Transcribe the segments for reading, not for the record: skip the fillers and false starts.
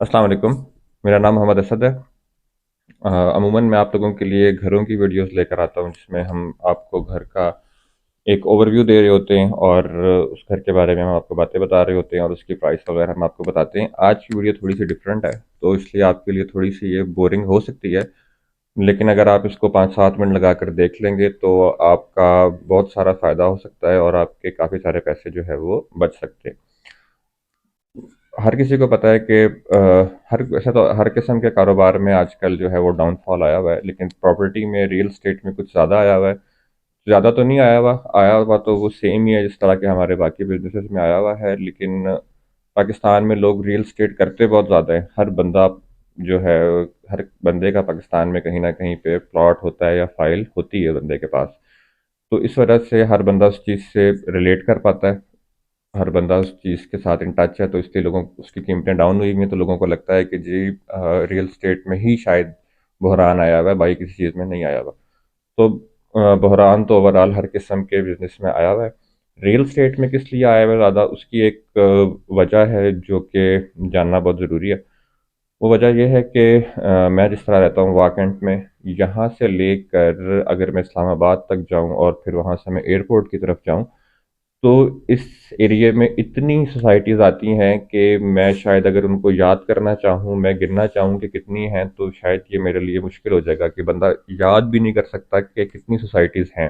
अस्सलाम वालेकुम। मेरा नाम मोहम्मद असद है। अमूमन मैं आप लोगों के लिए घरों की वीडियोस लेकर आता हूँ जिसमें हम आपको घर का एक ओवरव्यू दे रहे होते हैं और उस घर के बारे में हम आपको बातें बता रहे होते हैं और उसकी प्राइस वगैरह हम आपको बताते हैं। आज की वीडियो थोड़ी सी डिफरेंट है, तो इसलिए आपके लिए थोड़ी सी ये बोरिंग हो सकती है, लेकिन अगर आप इसको 5-7 मिनट लगा कर देख लेंगे तो आपका बहुत सारा फ़ायदा हो सकता है और आपके काफ़ी सारे पैसे जो है वो बच सकते हैं। हर किसी को पता है कि हर वैसे तो हर किस्म के कारोबार में आजकल जो है वो डाउनफॉल आया हुआ है, लेकिन प्रॉपर्टी में, रियल एस्टेट में कुछ ज़्यादा आया हुआ है। ज़्यादा तो नहीं आया हुआ तो वो सेम ही है जिस तरह के हमारे बाकी बिजनेसेस में आया हुआ है, लेकिन पाकिस्तान में लोग रियल एस्टेट करते बहुत ज़्यादा है। हर बंदा जो है, हर बंदे का पाकिस्तान में कहीं ना कहीं पे प्लॉट होता है या फाइल होती है बंदे के पास। तो इस वजह से हर बंदा उस चीज़ से रिलेट कर पाता है, हर बंदा उस चीज़ के साथ इन टच है, तो इसलिए लोगों उसकी कीमतें डाउन हुई हुई हैं, तो लोगों को लगता है कि जी रियल स्टेट में ही शायद बहरान आया हुआ है, बाकी किसी चीज़ में नहीं आया हुआ। तो बहरान तो ओवरऑल हर किस्म के बिजनेस में आया हुआ है। रियल स्टेट में किस लिए आया हुआ है ज़्यादा, उसकी एक वजह है जो कि जानना बहुत ज़रूरी है। वो वजह यह है कि मैं जिस तरह रहता हूँ वाकंट में, यहाँ से लेकर अगर मैं इस्लामाबाद तक जाऊँ और फिर वहाँ से मैं एयरपोर्ट की तरफ जाऊँ, तो इस एरिया में इतनी सोसाइटीज़ आती हैं कि मैं शायद अगर उनको याद करना चाहूँ, मैं गिनना चाहूँ कि कितनी हैं, तो शायद ये मेरे लिए मुश्किल हो जाएगा कि बंदा याद भी नहीं कर सकता कि कितनी सोसाइटीज़ हैं।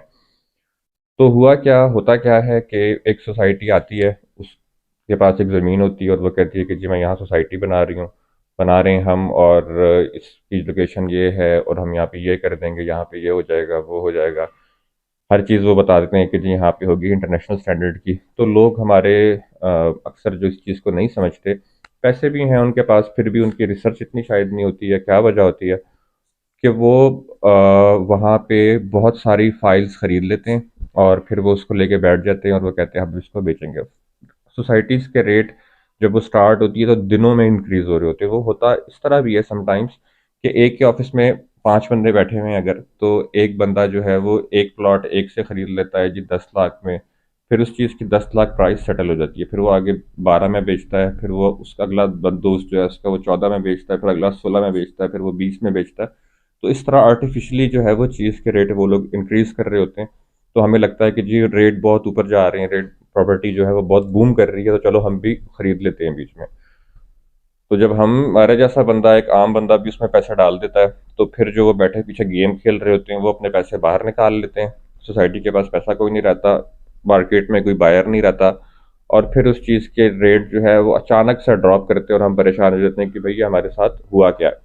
तो होता क्या है कि एक सोसाइटी आती है, उसके पास एक ज़मीन होती है और वो कहती है कि जी मैं यहाँ सोसाइटी बना रहे हैं हम, और इसकी लोकेशन ये है और हम यहाँ पे ये कर देंगे, यहाँ पे ये हो जाएगा, वो हो जाएगा। हर चीज़ वो बता देते हैं कि जी यहाँ पे होगी इंटरनेशनल स्टैंडर्ड की। तो लोग हमारे अक्सर जो इस चीज़ को नहीं समझते, पैसे भी हैं उनके पास, फिर भी उनकी रिसर्च इतनी शायद नहीं होती है। क्या वजह होती है कि वो वहाँ पे बहुत सारी फाइल्स ख़रीद लेते हैं और फिर वो उसको लेके बैठ जाते हैं और वो कहते हैं हम इसको बेचेंगे। सोसाइटीज़ के रेट जब वो स्टार्ट होती है तो दिनों में इंक्रीज़ हो रहे होते हैं। वो होता इस तरह भी है समटाइम्स कि एक के ऑफिस में 5 बंदे बैठे हुए हैं अगर, तो एक बंदा जो है वो एक प्लॉट एक से ख़रीद लेता है जी 10 लाख में। फिर उस चीज़ की 10 लाख प्राइस सेटल हो जाती है, फिर वो आगे 12 में बेचता है, फिर वो उसका अगला दोस्त जो है उसका वो 14 में बेचता है, फिर अगला 16 में बेचता है, फिर वो 20 में बेचता है। तो इस तरह आर्टिफिशियली जो है वो चीज़ के रेट वो लोग इंक्रीज़ कर रहे होते हैं। तो हमें लगता है कि जी रेट बहुत ऊपर जा रहे हैं, रेट प्रॉपर्टी जो है वो बहुत बूम कर रही है, तो चलो हम भी खरीद लेते हैं बीच में। तो जब हमारे जैसा बंदा, एक आम बंदा भी उसमें पैसा डाल देता है, तो फिर जो वो बैठे पीछे गेम खेल रहे होते हैं वो अपने पैसे बाहर निकाल लेते हैं। सोसाइटी के पास पैसा कोई नहीं रहता, मार्केट में कोई बायर नहीं रहता, और फिर उस चीज़ के रेट जो है वो अचानक से ड्रॉप करते हैं और हम परेशान हो जाते हैं कि भैया हमारे साथ हुआ क्या है।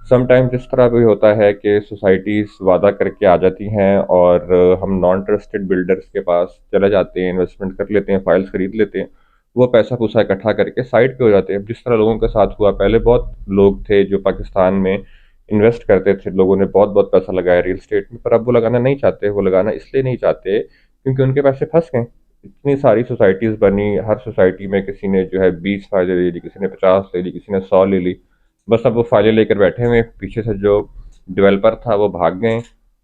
समटाइम्स इस तरह भी होता है कि सोसाइटीज़ वादा करके आ जाती हैं और हम नॉन ट्रस्टेड बिल्डर्स के पास चले जाते हैं, इन्वेस्टमेंट कर लेते हैं, फाइल्स खरीद लेते हैं, वो पैसा पूसा इकट्ठा करके साइड पे हो जाते हैं। जिस तरह लोगों के साथ हुआ, पहले बहुत लोग थे जो पाकिस्तान में इन्वेस्ट करते थे, लोगों ने बहुत बहुत पैसा लगाया रियल स्टेट में, पर अब वो लगाना नहीं चाहते। वो लगाना इसलिए नहीं चाहते क्योंकि उनके पैसे फंस गए। इतनी सारी सोसाइटीज़ बनी, हर सोसाइटी में किसी ने जो है 20 फाइलें ले ली, किसी ने 50 ले ली, किसी ने 100 ले ली। बस अब वो फाइलें लेकर बैठे हुए हैं, पीछे से जो डेवलपर था वो भाग गए,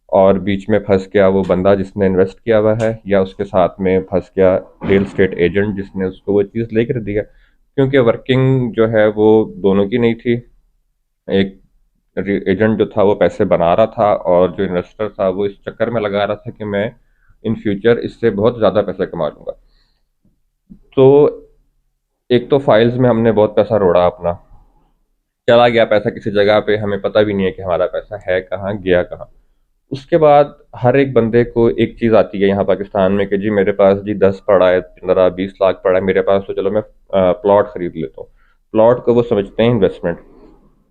और बीच में फंस गया वो बंदा जिसने इन्वेस्ट किया हुआ है, या उसके साथ में फंस गया रियल स्टेट एजेंट जिसने उसको वो चीज़ लेकर दिया। क्योंकि वर्किंग जो है वो दोनों की नहीं थी। एक एजेंट जो था वो पैसे बना रहा था और जो इन्वेस्टर था वो इस चक्कर में लगा रहा था कि मैं इन फ्यूचर इससे बहुत ज़्यादा पैसा कमा लूँगा। तो एक तो फाइल्स में हमने बहुत पैसा रोड़ा अपना, चला गया पैसा किसी जगह पे, हमें पता भी नहीं है कि हमारा पैसा है कहाँ, गया कहाँ। उसके बाद हर एक बंदे को एक चीज़ आती है यहाँ पाकिस्तान में कि जी मेरे पास जी 10 पड़ा है, 15-20 लाख पड़ा है मेरे पास, तो चलो मैं प्लॉट खरीद लेता हूँ। प्लॉट को वो समझते हैं इन्वेस्टमेंट।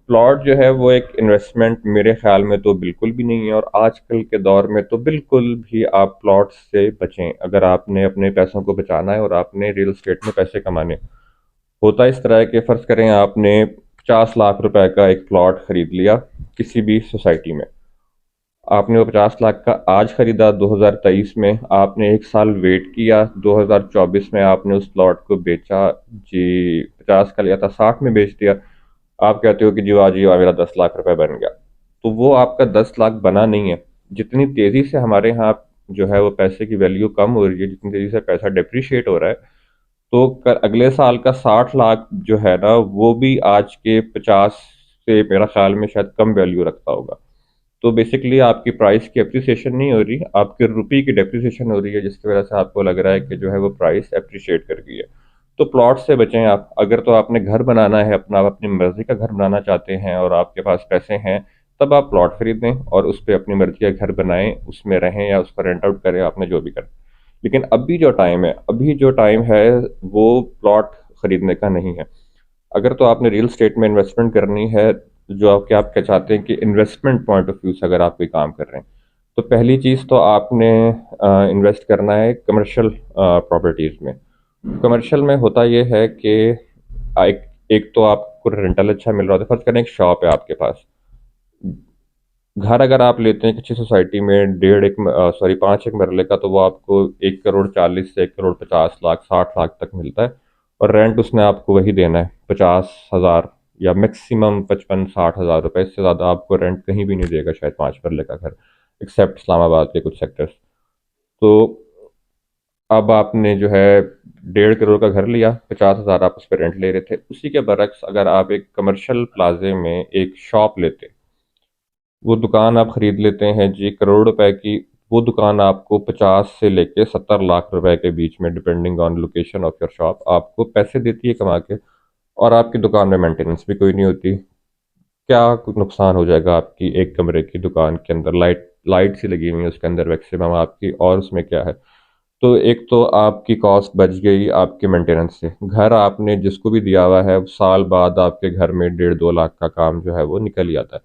प्लॉट जो है वो एक इन्वेस्टमेंट मेरे ख्याल में तो बिल्कुल भी नहीं है, और आजकल के दौर में तो बिल्कुल भी आप प्लॉट से बचें अगर आपने अपने पैसों को बचाना है और आपने रियल एस्टेट में पैसे कमाने। होता इस तरह है कि फ़र्ज़ करें आपने 50 लाख रुपए का एक प्लॉट खरीद लिया किसी भी सोसाइटी में। आपने वो 50 लाख का आज खरीदा 2023 में, आपने एक साल वेट किया, 2024 में आपने उस प्लॉट को बेचा, जी 50 का लिया था 60 में बेच दिया। आप कहते हो कि जी वाह जी वाह मेरा 10 लाख रुपए बन गया। तो वो आपका 10 लाख बना नहीं है। जितनी तेज़ी से हमारे यहाँ जो है वो पैसे की वैल्यू कम हो रही है, जितनी तेज़ी से पैसा डिप्रिशिएट हो रहा है, तो अगले साल का 60 लाख जो है ना, वो भी आज के 50 से मेरा ख्याल में शायद कम वैल्यू रखता होगा। तो बेसिकली आपकी प्राइस की अप्रिसिएशन नहीं हो रही, आपके रुपये की डेप्रिसिएशन हो रही है, जिसकी वजह से आपको लग रहा है कि जो है वो प्राइस अप्रिशिएट कर गई है। तो प्लॉट से बचें आप। अगर तो आपने घर बनाना है अपना, आप अपनी मर्जी का घर बनाना चाहते हैं और आपके पास पैसे हैं, तब आप प्लॉट खरीदें और उस पर अपनी मर्जी का घर बनाएं, उसमें रहें या उसका रेंट आउट करें, आपने जो भी करना। लेकिन अभी जो टाइम है वो प्लॉट खरीदने का नहीं है। अगर तो आपने रियल स्टेट में इन्वेस्टमेंट करनी है, जो आप क्या चाहते हैं कि इन्वेस्टमेंट पॉइंट ऑफ व्यू से अगर आप कोई काम कर रहे हैं, तो पहली चीज़ तो आपने इन्वेस्ट करना है कमर्शियल प्रॉपर्टीज़ में। कमर्शियल में होता ये है कि एक एक तो आपको रेंटल अच्छा मिल रहा होता है। फर्ज करें एक शॉप है आपके पास, घर अगर आप लेते हैं एक अच्छी सोसाइटी में, 5 एक मरले का, तो वो आपको 1,40,40 से 1,50,00,000 60 लाख तक मिलता है। और रेंट उसने आपको वही देना है, 50,000 या मैक्सिमम 55-60 हज़ार रुपये। इससे ज़्यादा आपको रेंट कहीं भी नहीं देगा शायद 5 मरले का घर, एक्सेप्ट इस्लामाबाद के कुछ सेक्टर्स। तो अब आपने जो है 1.5 करोड़ का घर लिया, 50,000 आप उस पर रेंट ले रहे थे। उसी के बरक्स अगर आप एक कमर्शियल प्लाजे में एक शॉप लेते, वो दुकान आप खरीद लेते हैं जी 1 करोड़ रुपए की, वो दुकान आपको 50 से लेके 70 लाख रुपए के बीच में, depending on location of your shop, आपको पैसे देती है कमा के। और आपकी दुकान में मेंटेनेंस भी कोई नहीं होती। क्या कुछ नुकसान हो जाएगा आपकी एक कमरे की दुकान के अंदर? लाइट सी लगी हुई है उसके अंदर मैक्सिमम आपकी, और उसमें क्या है? तो एक तो आपकी कॉस्ट बच गई आपके मेंटेनेंस से। घर आपने जिसको भी दिया हुआ है, साल बाद आपके घर में 1.5-2 लाख का काम जो है वो निकल ही आता है।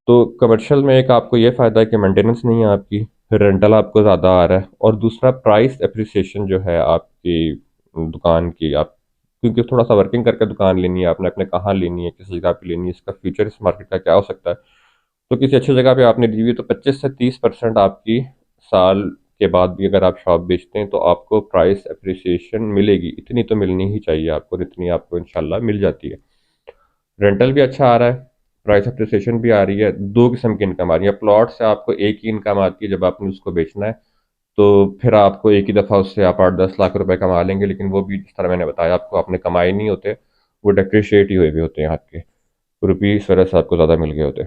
तो कमर्शियल में एक आपको ये फ़ायदा है कि मेंटेनेंस नहीं है आपकी, फिर रेंटल आपको ज़्यादा आ रहा है, और दूसरा प्राइस एप्रिसिएशन जो है आपकी दुकान की, आप क्योंकि थोड़ा सा वर्किंग करके दुकान लेनी है आपने, अपने कहाँ लेनी है, किस जगह पे लेनी है, इसका फ्यूचर इस मार्केट का क्या हो सकता है। तो किसी अच्छी जगह पे आपने ली हुई है, तो 25 से 30% आपकी साल के बाद भी अगर आप शॉप बेचते हैं तो आपको प्राइस एप्रिसिएशन मिलेगी। इतनी तो मिलनी ही चाहिए आपको, और इतनी आपको इंशाल्लाह मिल जाती है। रेंटल भी अच्छा आ रहा है, प्राइस अप्रिसिएशन भी आ रही है, दो किस्म की इनकम आ रही है। प्लॉट से आपको एक ही इनकम आती है जब आपने उसको बेचना है, तो फिर आपको एक ही दफ़ा उससे आप 8-10 लाख रुपए कमा लेंगे, लेकिन वो भी जिस तरह मैंने बताया आपको, आपने कमाए नहीं होते, वो डेप्रिशिएट ही हुए भी होते हैं आपके रुपये, इस वजह से आपको ज़्यादा मिल गए होते।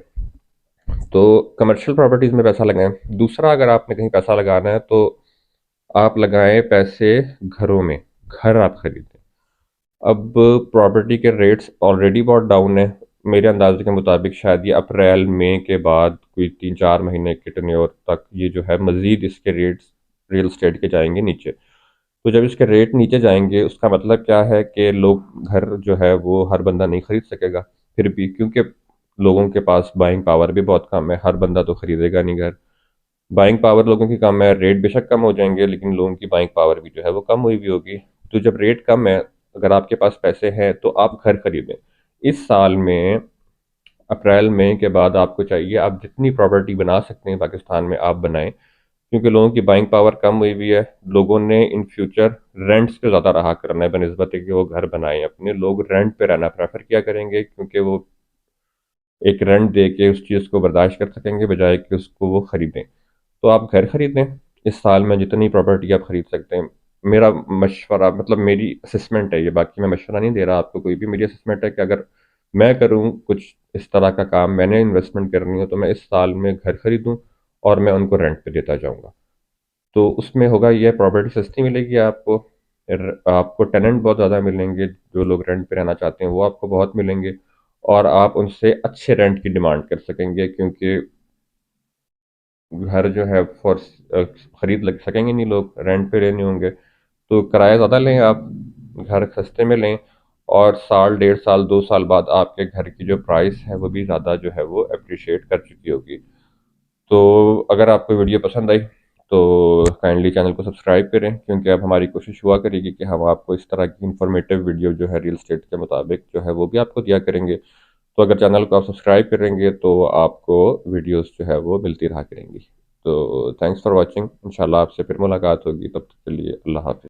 तो कमर्शियल प्रॉपर्टीज़ में पैसा लगाएं। दूसरा, अगर आपने कहीं पैसा लगाना है तो आप लगाएं पैसे घरों में, घर आप खरीदें। अब प्रॉपर्टी के रेट्स ऑलरेडी बहुत डाउन है। मेरे अंदाजे के मुताबिक शायद ये अप्रैल मई के बाद कोई 3-4 महीने के टेन्योर तक ये जो है मज़ीद इसके रेट्स रियल एस्टेट के जाएंगे नीचे। तो जब इसके रेट नीचे जाएंगे, उसका मतलब क्या है कि लोग घर जो है वो हर बंदा नहीं खरीद सकेगा फिर भी, क्योंकि लोगों के पास बाइंग पावर भी बहुत कम है, हर बंदा तो खरीदेगा नहीं घर। बाइंग पावर लोगों की कम है, रेट बेशक कम हो जाएंगे, लेकिन लोगों की बाइंग पावर भी जो है वो कम हुई भी होगी। तो जब रेट कम है, अगर आपके पास पैसे हैं तो आप घर खरीदें। इस साल में अप्रैल मई के बाद आपको चाहिए, आप जितनी प्रॉपर्टी बना सकते हैं पाकिस्तान में आप बनाएं, क्योंकि लोगों की बाइंग पावर कम हुई हुई है। लोगों ने इन फ्यूचर रेंट्स पे ज़्यादा रहा करना है बनिस्बत है कि वो घर बनाएं अपने। लोग रेंट पे रहना प्रेफर किया करेंगे, क्योंकि वो एक रेंट दे के उस चीज़ को बर्दाश्त कर सकेंगे, बजाय कि उसको वो खरीदें। तो आप घर खरीदें, इस साल में जितनी प्रॉपर्टी आप खरीद सकते हैं। मेरा मशवरा, मतलब मेरी असेसमेंट है ये, बाकी मैं मशवरा नहीं दे रहा आपको कोई भी, मेरी असेसमेंट है कि अगर मैं करूँ कुछ इस तरह का काम, मैंने इन्वेस्टमेंट करनी हो, तो मैं इस साल में घर खरीदूँ और मैं उनको रेंट पे देता जाऊँगा। तो उसमें होगा ये, प्रॉपर्टी सस्ती मिलेगी आपको, आपको टेनेंट बहुत ज़्यादा मिलेंगे, जो लोग रेंट पे रहना चाहते हैं वो आपको बहुत मिलेंगे, और आप उनसे अच्छे रेंट की डिमांड कर सकेंगे, क्योंकि घर जो है खरीद लग सकेंगे नहीं लोग, रेंट पे लेने होंगे। तो किराया ज़्यादा लें आप, घर सस्ते में लें, और साल 1.5 साल 2 साल बाद आपके घर की जो प्राइस है वो भी ज़्यादा जो है वो अप्रिशिएट कर चुकी होगी। तो अगर आपको वीडियो पसंद आई तो काइंडली चैनल को सब्सक्राइब करें, क्योंकि अब हमारी कोशिश हुआ करेगी कि हम आपको इस तरह की इंफॉर्मेटिव वीडियो जो है रियल एस्टेट के मुताबिक जो है वो भी आपको दिया करेंगे। तो अगर चैनल को आप सब्सक्राइब करेंगे तो आपको वीडियोस जो है वो मिलती रहा करेंगी। तो थैंक्स फॉर वॉचिंग, इंशाल्लाह आपसे फिर मुलाकात होगी, तब तक के लिए अल्लाह हाफिज़।